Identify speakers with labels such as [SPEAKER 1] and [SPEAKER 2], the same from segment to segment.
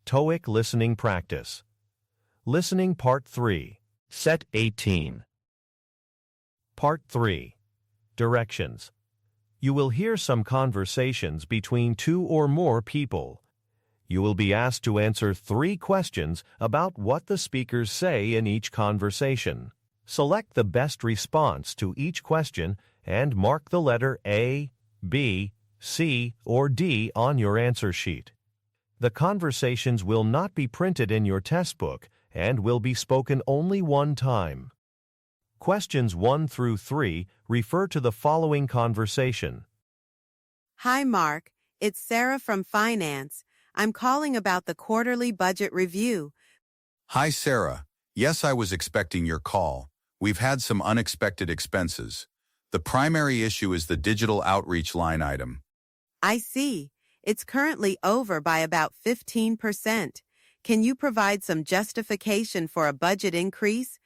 [SPEAKER 1] TOEIC Listening Practice. Listening Part 3. Set 18. Part 3. Directions. You will hear some conversations between two or more people. You will be asked to answer 3 questions about what the speakers say in each conversation. Select the best response to each question and mark the letter A, B, C, or D on your answer sheet. The conversations will not be printed in your test book and will be spoken only one time. Questions 1 through 3 refer to the following conversation.
[SPEAKER 2] Hi, Mark. It's Sarah from Finance. I'm calling about the quarterly budget review.
[SPEAKER 3] Hi, Sarah. Yes, I was expecting your call. We've had some unexpected expenses. The primary issue is the digital outreach line item.
[SPEAKER 2] I see. It's currently over by about 15%. Can you provide some justification for a budget increase?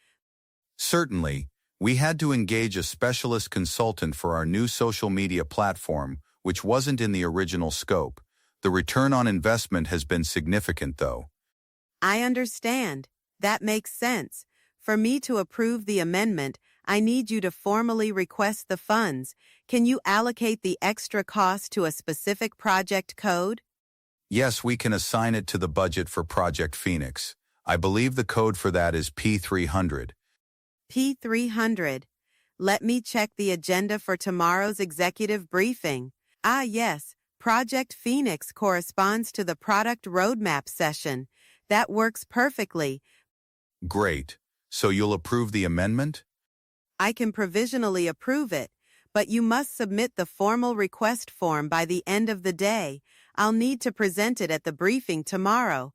[SPEAKER 3] Certainly. We had to engage a specialist consultant for our new social media platform, which wasn't in the original scope. The return on investment has been significant, though.
[SPEAKER 2] I understand. That makes sense. For me to approve the amendment, I need you to formally request the funds. Can you allocate the extra cost to a specific project code?
[SPEAKER 3] Yes, we can assign it to the budget for Project Phoenix. I believe the code for that is P300.
[SPEAKER 2] P300. Let me check the agenda for tomorrow's executive briefing. Ah, yes. Project Phoenix corresponds to the product roadmap session. That works perfectly.
[SPEAKER 3] Great. So you'll approve the amendment?
[SPEAKER 2] I can provisionally approve it, but you must submit the formal request form by the end of the day. I'll need to present it at the briefing tomorrow.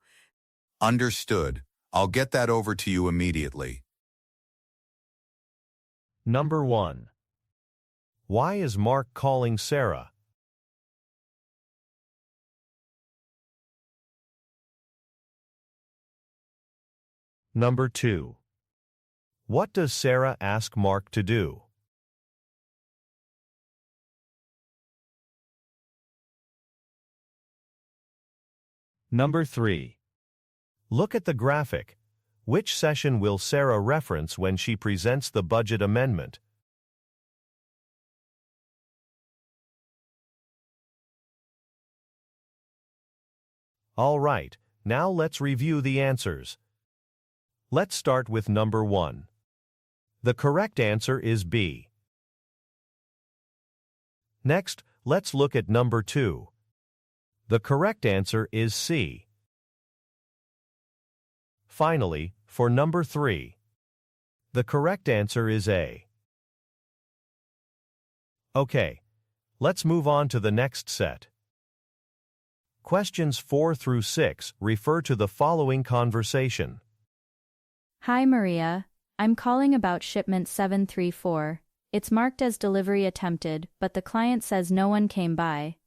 [SPEAKER 3] Understood. I'll get that over to you immediately.
[SPEAKER 1] Number 1. Why is Mark calling Sarah? Number 2. What does Sarah ask Mark to do? Number 3. Look at the graphic. Which session will Sarah reference when she presents the budget amendment? All right, now let's review the answers. Let's start with number 1. The correct answer is B. Next, let's look at number 2. The correct answer is C. Finally, for number 3. The correct answer is A. Okay, let's move on to the next set. Questions 4 through 6 refer to the following conversation.
[SPEAKER 4] Hi, Maria. I'm calling about shipment 734. It's marked as delivery attempted, but the client says no one came by.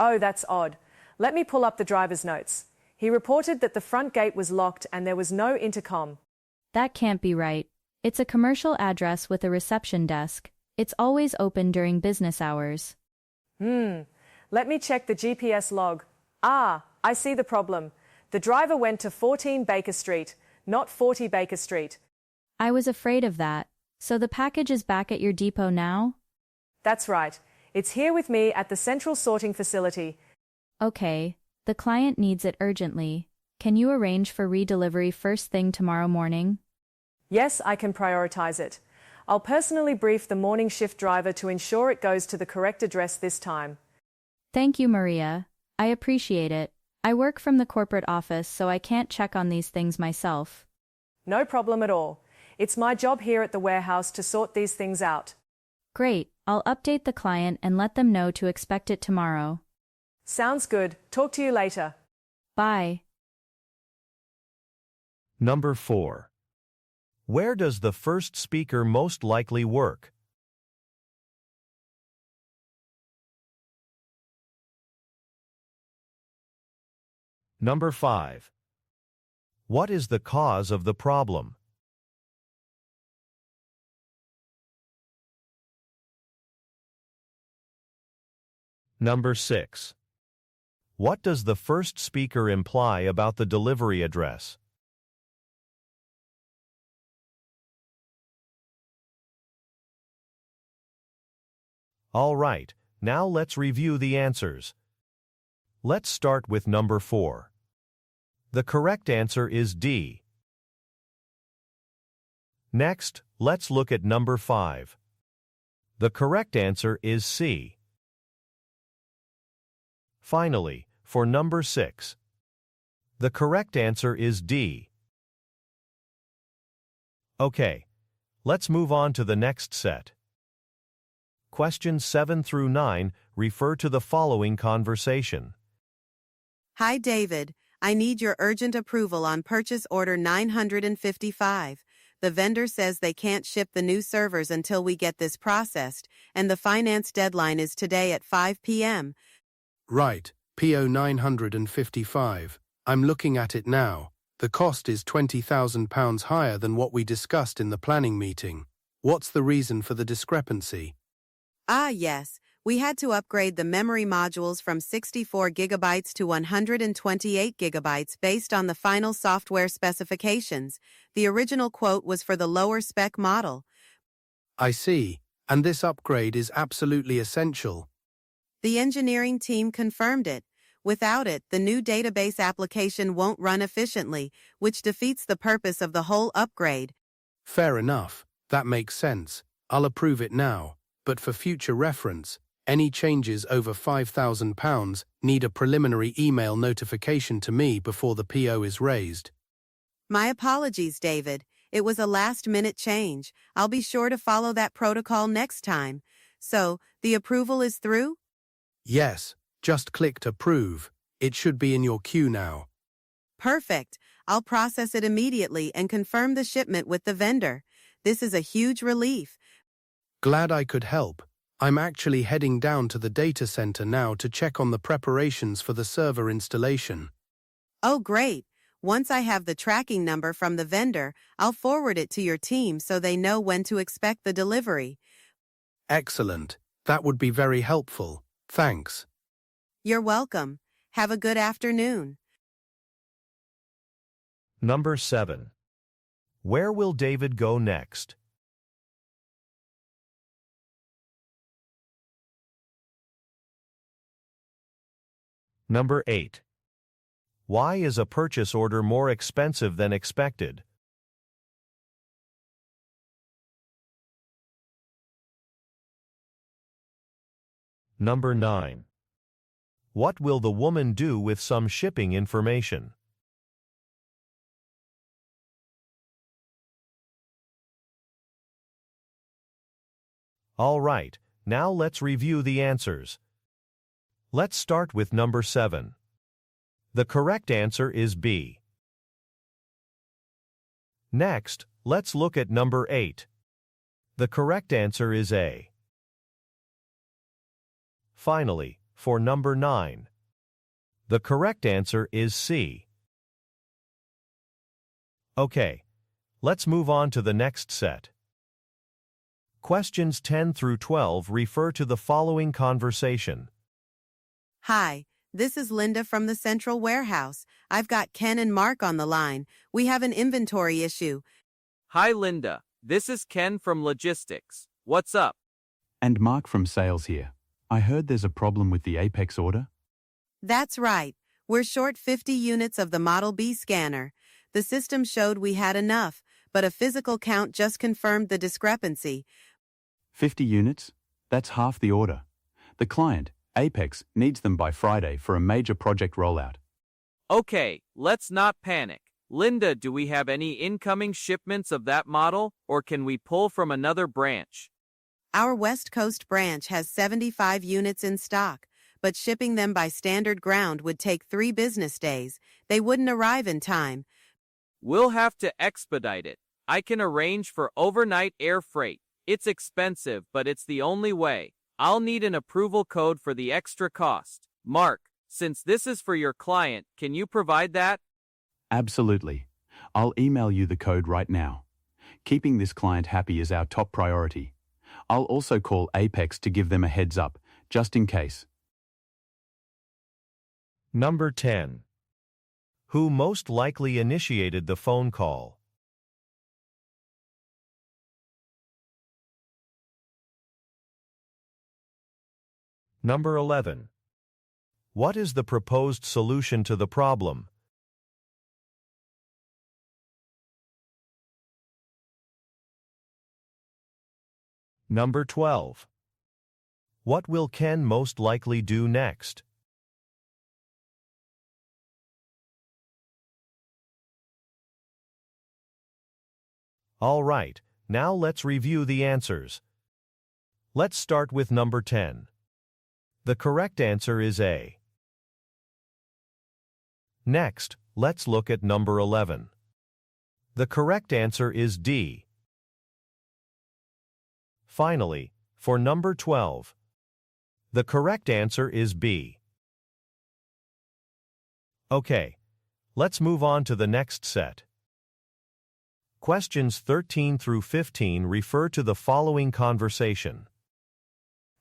[SPEAKER 5] Oh, that's odd. Let me pull up the driver's notes. He reported that the front gate was locked and there was no intercom.
[SPEAKER 4] That can't be right. It's a commercial address with a reception desk. It's always open during business hours.
[SPEAKER 5] Let me check the GPS log. Ah, I see the problem. The driver went to 14 Baker Street, not 40 Baker Street.
[SPEAKER 4] I was afraid of that. So the package is back at your depot now?
[SPEAKER 5] That's right. It's here with me at the central sorting facility.
[SPEAKER 4] Okay. The client needs it urgently. Can you arrange for redelivery first thing tomorrow morning?
[SPEAKER 5] Yes, I can prioritize it. I'll personally brief the morning shift driver to ensure it goes to the correct address this time.
[SPEAKER 4] Thank you, Maria. I appreciate it. I work from the corporate office, so I can't check on these things myself.
[SPEAKER 5] No problem at all. It's my job here at the warehouse to sort these things out.
[SPEAKER 4] Great. I'll update the client and let them know to expect it tomorrow.
[SPEAKER 5] Sounds good. Talk to you later.
[SPEAKER 4] Bye.
[SPEAKER 1] Number 4. Where does the first speaker most likely work? Number 5. What is the cause of the problem? Number 6. What does the first speaker imply about the delivery address? All right, now let's review the answers. Let's start with number 4. The correct answer is D. Next, let's look at number 5. The correct answer is C. Finally, for number 6. The correct answer is D. Okay, let's move on to the next set. Questions 7 through 9 refer to the following conversation.
[SPEAKER 2] Hi, David. I need your urgent approval on purchase order 955. The vendor says they can't ship the new servers until we get this processed, and the finance deadline is today at 5 p.m.
[SPEAKER 6] Right, PO 955. I'm looking at it now. The cost is £20,000 higher than what we discussed in the planning meeting. What's the reason for the discrepancy?
[SPEAKER 2] Ah, yes. We had to upgrade the memory modules from 64 gigabytes to 128 gigabytes based on the final software specifications. The original quote was for the lower spec model.
[SPEAKER 6] I see. And this upgrade is absolutely essential.
[SPEAKER 2] The engineering team confirmed it. Without it, the new database application won't run efficiently, which defeats the purpose of the whole upgrade.
[SPEAKER 6] Fair enough. That makes sense. I'll approve it now. But for future reference, any changes over £5,000 need a preliminary email notification to me before the PO is raised.
[SPEAKER 2] My apologies, David. It was a last-minute change. I'll be sure to follow that protocol next time. So, the approval is through?
[SPEAKER 6] Yes, just clicked approve. It should be in your queue now.
[SPEAKER 2] Perfect. I'll process it immediately and confirm the shipment with the vendor. This is a huge relief.
[SPEAKER 6] Glad I could help. I'm actually heading down to the data center now to check on the preparations for the server installation.
[SPEAKER 2] Oh, great. Once I have the tracking number from the vendor, I'll forward it to your team so they know when to expect the delivery.
[SPEAKER 6] Excellent. That would be very helpful. Thanks.
[SPEAKER 2] You're welcome. Have a good afternoon.
[SPEAKER 1] Number 7. Where will David go next? Number 8. Why is a purchase order more expensive than expected? Number 9. What will the woman do with some shipping information? All right, now let's review the answers. Let's start with number 7. The correct answer is B. Next, let's look at number 8. The correct answer is A. Finally, for number 9. The correct answer is C. Okay, let's move on to the next set. Questions 10 through 12 refer to the following conversation.
[SPEAKER 2] Hi, this is Linda from the Central Warehouse. I've got Ken and Mark on the line. We have an inventory issue.
[SPEAKER 7] Hi, Linda. This is Ken from Logistics. What's up?
[SPEAKER 8] And Mark from Sales here. I heard there's a problem with the Apex order.
[SPEAKER 2] That's right. We're short 50 units of the Model B scanner. The system showed we had enough, but a physical count just confirmed the discrepancy.
[SPEAKER 8] 50 units? That's half the order. The client, Apex, needs them by Friday for a major project rollout.
[SPEAKER 7] Okay, let's not panic. Linda, do we have any incoming shipments of that model, or can we pull from another branch?
[SPEAKER 2] Our West Coast branch has 75 units in stock, but shipping them by standard ground would take 3 business days. They wouldn't arrive in time.
[SPEAKER 7] We'll have to expedite it. I can arrange for overnight air freight. It's expensive, but it's the only way. I'll need an approval code for the extra cost. Mark, since this is for your client, can you provide that?
[SPEAKER 8] Absolutely. I'll email you the code right now. Keeping this client happy is our top priority. I'll also call Apex to give them a heads up, just in case.
[SPEAKER 1] Number 10. Who most likely initiated the phone call? Number 11. What is the proposed solution to the problem? Number 12. What will Ken most likely do next? All right, now let's review the answers. Let's start with number 10. The correct answer is A. Next, let's look at number 11. The correct answer is D. Finally, for number 12, the correct answer is B. Okay, let's move on to the next set. Questions 13 through 15 refer to the following conversation.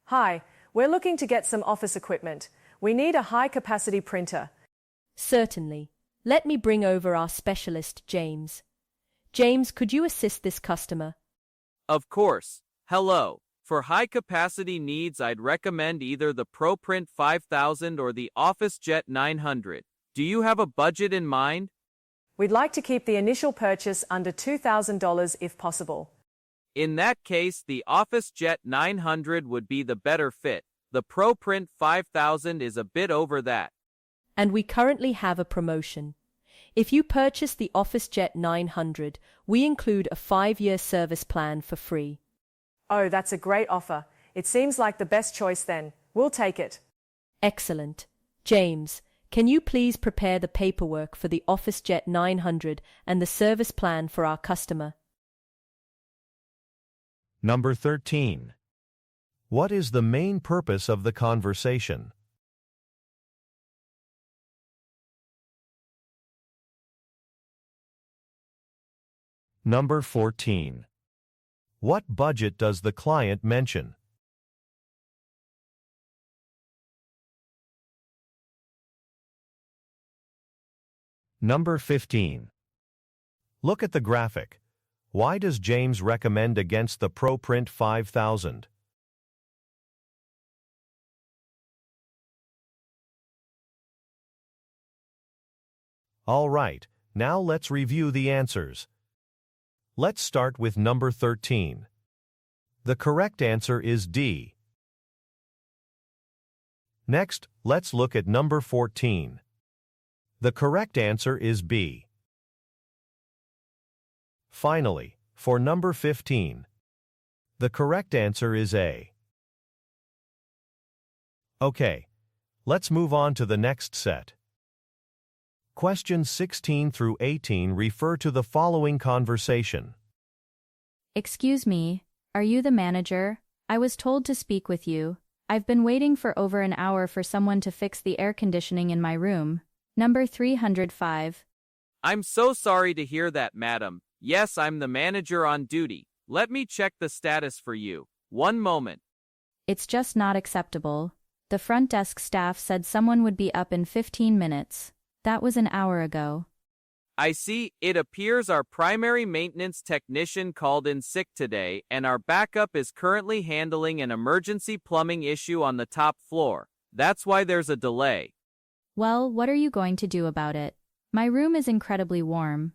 [SPEAKER 5] Hi, we're looking to get some office equipment. We need a high-capacity printer.
[SPEAKER 9] Certainly. Let me bring over our specialist, James. James, could you assist this customer?
[SPEAKER 7] Of course. Hello. For high-capacity needs, I'd recommend either the ProPrint 5000 or the OfficeJet 900. Do you have a budget in mind?
[SPEAKER 5] We'd like to keep the initial purchase under $2,000 if possible.
[SPEAKER 7] In that case, the OfficeJet 900 would be the better fit. The ProPrint 5000 is a bit over that.
[SPEAKER 9] And we currently have a promotion. If you purchase the OfficeJet 900, we include a 5-year service plan for free.
[SPEAKER 5] Oh, that's a great offer. It seems like the best choice then. We'll take it.
[SPEAKER 9] Excellent. James, can you please prepare the paperwork for the OfficeJet 900 and the service plan for our customer?
[SPEAKER 1] Number 13. What is the main purpose of the conversation? Number 14. What budget does the client mention? Number 15. Look at the graphic. Why does James recommend against the ProPrint 5000? All right, now let's review the answers. Let's start with number 13. The correct answer is D. Next, let's look at number 14. The correct answer is B. Finally, for number 15, the correct answer is A. Okay, let's move on to the next set. Questions 16 through 18 refer to the following conversation.
[SPEAKER 4] Excuse me, are you the manager? I was told to speak with you. I've been waiting for over an hour for someone to fix the air conditioning in my room. Number 305.
[SPEAKER 7] I'm so sorry to hear that, madam. Yes, I'm the manager on duty. Let me check the status for you. One moment.
[SPEAKER 4] It's just not acceptable. The front desk staff said someone would be up in 15 minutes. That was an hour ago.
[SPEAKER 7] I see. It appears our primary maintenance technician called in sick today, and our backup is currently handling an emergency plumbing issue on the top floor. That's why there's a delay.
[SPEAKER 4] Well, what are you going to do about it? My room is incredibly warm.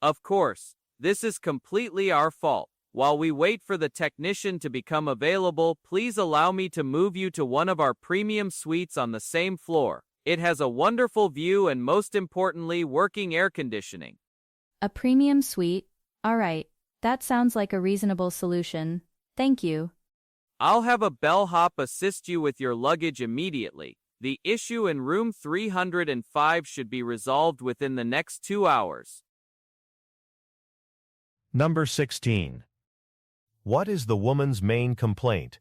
[SPEAKER 7] Of course. This is completely our fault. While we wait for the technician to become available, please allow me to move you to one of our premium suites on the same floor. It has a wonderful view and, most importantly, working air conditioning.
[SPEAKER 4] A premium suite? All right, that sounds like a reasonable solution. Thank you.
[SPEAKER 7] I'll have a bellhop assist you with your luggage immediately. The issue in room 305 should be resolved within the next 2 hours.
[SPEAKER 1] Number 16. What is the woman's main complaint?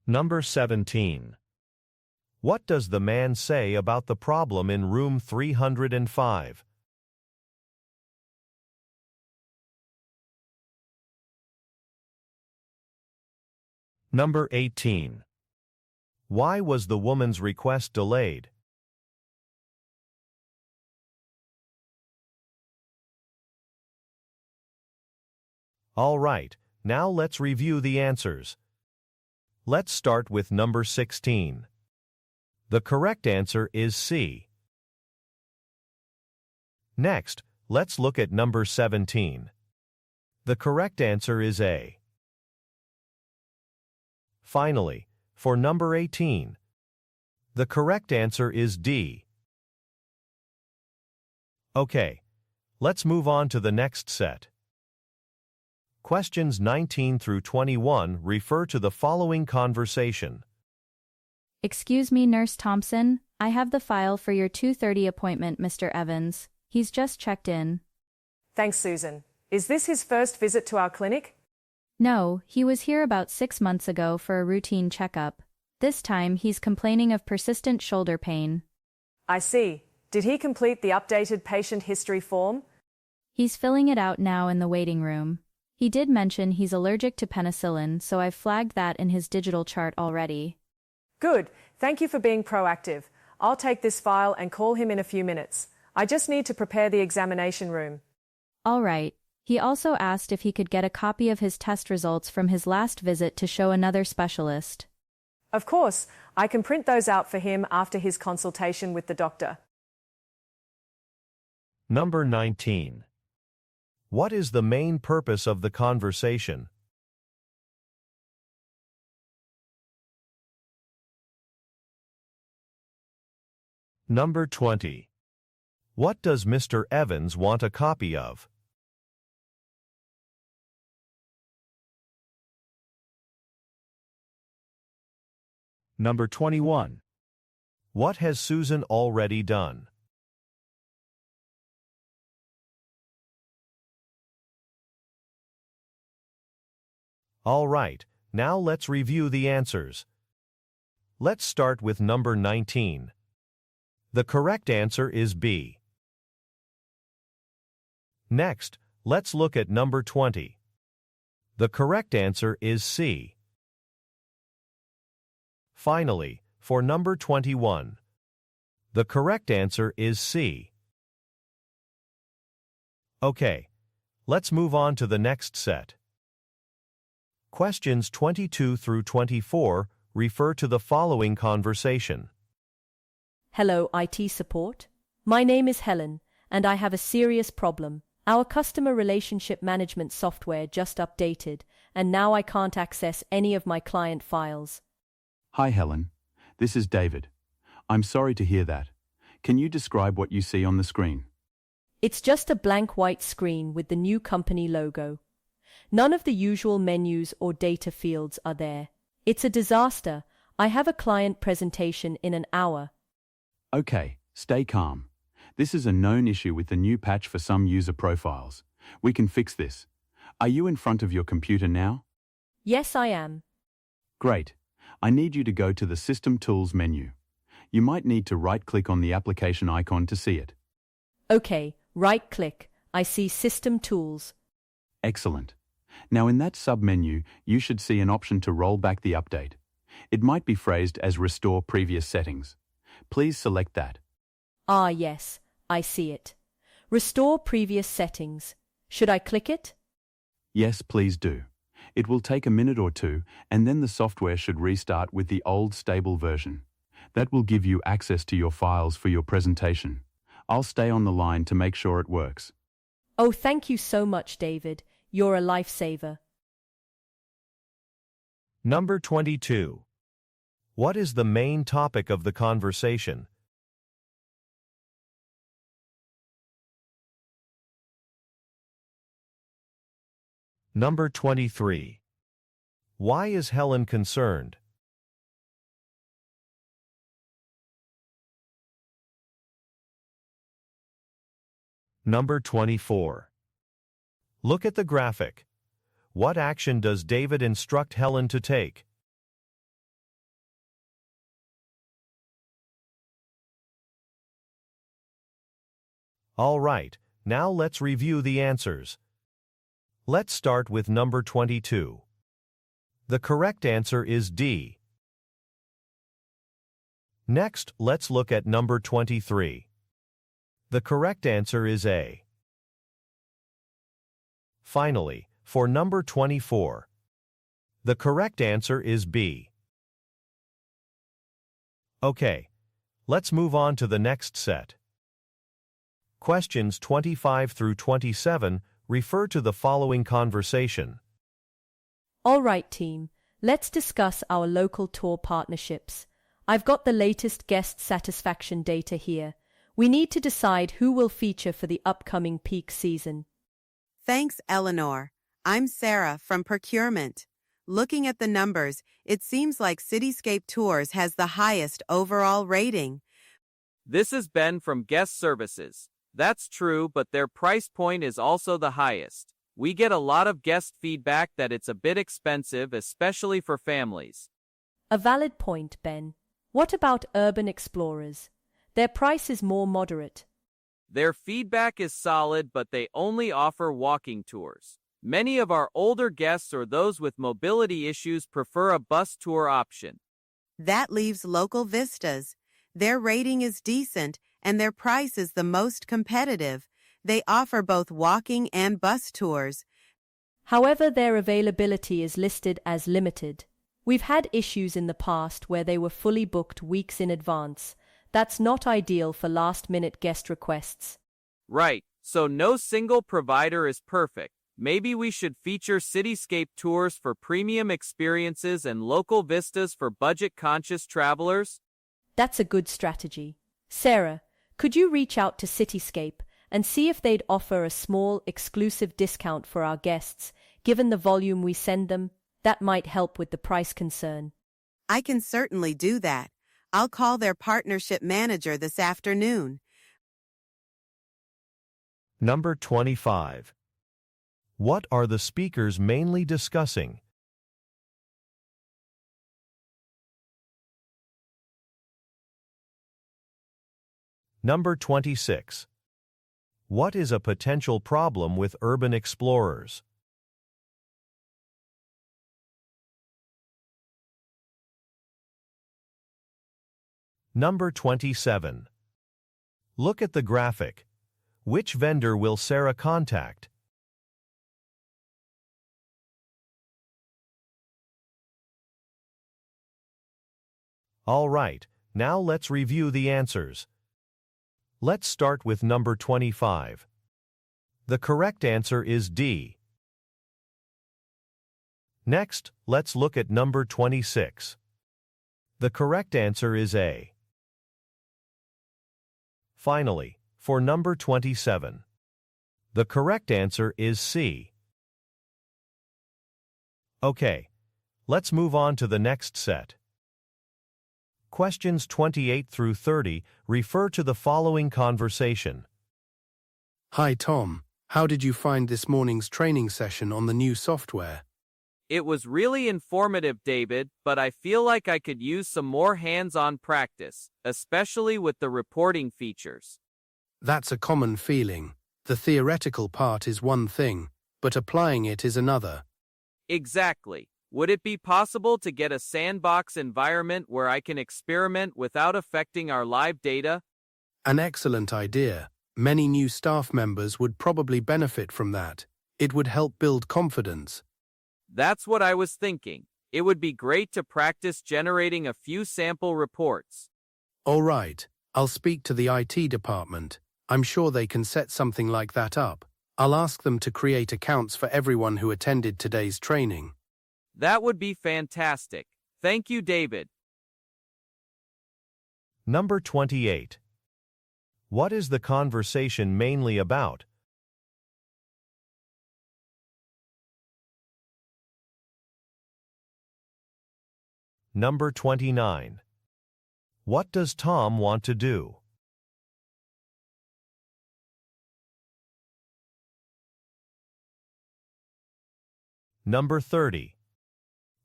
[SPEAKER 1] Number 17. What does the man say about the problem in room 305? Number 18. Why was the woman's request delayed? All right, now let's review the answers. Let's start with number 16. The correct answer is C. Next, let's look at number 17. The correct answer is A. Finally, for number 18, the correct answer is D. Okay, let's move on to the next set. Questions 19 through 21 refer to the following conversation.
[SPEAKER 4] Excuse me, Nurse Thompson, I have the file for your 2:30 appointment, Mr. Evans. He's just checked in.
[SPEAKER 5] Thanks, Susan. Is this his first visit to our clinic?
[SPEAKER 4] No, he was here about 6 months ago for a routine checkup. This time he's complaining of persistent shoulder pain.
[SPEAKER 5] I see. Did he complete the updated patient history form?
[SPEAKER 4] He's filling it out now in the waiting room. He did mention he's allergic to penicillin, so I've flagged that in his digital chart already.
[SPEAKER 5] Good. Thank you for being proactive. I'll take this file and call him in a few minutes. I just need to prepare the examination room.
[SPEAKER 4] All right. He also asked if he could get a copy of his test results from his last visit to show another specialist.
[SPEAKER 5] Of course, I can print those out for him after his consultation with the doctor.
[SPEAKER 1] Number 19. What is the main purpose of the conversation? Number 20. What does Mr. Evans want a copy of? Number 21. What has Susan already done? All right, now let's review the answers. Let's start with number 19. The correct answer is B. Next, let's look at number 20. The correct answer is C. Finally, for number 21, the correct answer is C. Okay, let's move on to the next set. Questions 22 through 24 refer to the following conversation.
[SPEAKER 9] Hello, IT support. My name is Helen, and I have a serious problem. Our customer relationship management software just updated, and now I can't access any of my client files.
[SPEAKER 8] Hi, Helen. This is David. I'm sorry to hear that. Can you describe what you see on the screen?
[SPEAKER 9] It's just a blank white screen with the new company logo. None of the usual menus or data fields are there. It's a disaster. I have a client presentation in an hour.
[SPEAKER 8] Okay, stay calm. This is a known issue with the new patch for some user profiles. We can fix this. Are you in front of your computer now?
[SPEAKER 9] Yes, I am.
[SPEAKER 8] Great. I need you to go to the System Tools menu. You might need to right-click on the application icon to see it.
[SPEAKER 9] Okay, right-click. I see System Tools.
[SPEAKER 8] Excellent. Now in that sub-menu, you should see an option to roll back the update. It might be phrased as Restore Previous Settings. Please select that.
[SPEAKER 9] Ah, yes, I see it. Restore Previous Settings. Should I click it?
[SPEAKER 8] Yes, please do. It will take a minute or two, and then the software should restart with the old stable version. That will give you access to your files for your presentation. I'll stay on the line to make sure it works.
[SPEAKER 9] Oh, thank you so much, David. You're a lifesaver.
[SPEAKER 1] Number 22. What is the main topic of the conversation? Number 23. Why is Helen concerned? Number 24. Look at the graphic. What action does David instruct Helen to take? All right, now let's review the answers. Let's start with number 22. The correct answer is D. Next, let's look at number 23. The correct answer is A. Finally, for number 24, the correct answer is B. Okay, let's move on to the next set. Questions 25 through 27 refer to the following conversation.
[SPEAKER 9] All right, team. Let's discuss our local tour partnerships. I've got the latest guest satisfaction data here. We need to decide who will feature for the upcoming peak season.
[SPEAKER 2] Thanks, Eleanor. I'm Sarah from Procurement. Looking at the numbers, it seems like Cityscape Tours has the highest overall rating.
[SPEAKER 7] This is Ben from Guest Services. That's true, but their price point is also the highest. We get a lot of guest feedback that it's a bit expensive, especially for families.
[SPEAKER 9] A valid point, Ben. What about Urban Explorers? Their price is more moderate.
[SPEAKER 7] Their feedback is solid, but they only offer walking tours. Many of our older guests or those with mobility issues prefer a bus tour option.
[SPEAKER 2] That leaves Local Vistas. Their rating is decent, and their price is the most competitive. They offer both walking and bus tours.
[SPEAKER 9] However, their availability is listed as limited. We've had issues in the past where they were fully booked weeks in advance. That's not ideal for last-minute guest requests.
[SPEAKER 7] Right, so no single provider is perfect. Maybe we should feature Cityscape Tours for premium experiences and Local Vistas for budget-conscious travelers?
[SPEAKER 9] That's a good strategy. Sarah, could you reach out to Cityscape and see if they'd offer a small, exclusive discount for our guests? Given the volume we send them, that might help with the price concern.
[SPEAKER 2] I can certainly do that. I'll call their partnership manager this afternoon.
[SPEAKER 1] Number 25. What are the speakers mainly discussing? Number 26. What is a potential problem with urban explorers? Number 27. Look at the graphic. Which vendor will Sarah contact? All right, now let's review the answers. Let's start with number 25. The correct answer is D. Next, let's look at number 26. The correct answer is A. Finally, for number 27. The correct answer is C. Okay, let's move on to the next set. Questions 28 through 30 refer to the following conversation.
[SPEAKER 6] Hi Tom, how did you find this morning's training session on the new software?
[SPEAKER 7] It was really informative, David, but I feel like I could use some more hands-on practice, especially with the reporting features.
[SPEAKER 6] That's a common feeling. The theoretical part is one thing, but applying it is another.
[SPEAKER 7] Exactly. Would it be possible to get a sandbox environment where I can experiment without affecting our live data?
[SPEAKER 6] An excellent idea. Many new staff members would probably benefit from that. It would help build confidence.
[SPEAKER 7] That's what I was thinking. It would be great to practice generating a few sample reports.
[SPEAKER 6] All right, I'll speak to the IT department. I'm sure they can set something like that up. I'll ask them to create accounts for everyone who attended today's training.
[SPEAKER 7] That would be fantastic. Thank you, David.
[SPEAKER 1] Number 28. What is the conversation mainly about? Number 29. What does Tom want to do? Number 30.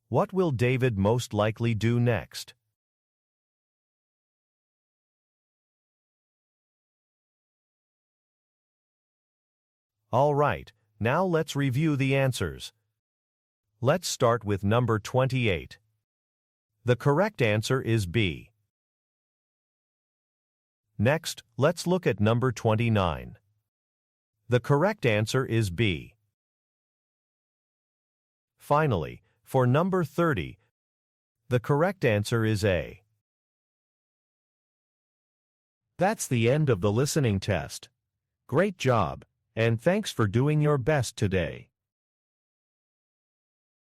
[SPEAKER 1] What will David most likely do next? All right, now let's review the answers. Let's start with number 28. The correct answer is B. Next, let's look at number 29. The correct answer is B. Finally, for number 30, the correct answer is A. That's the end of the listening test. Great job, and thanks for doing your best today.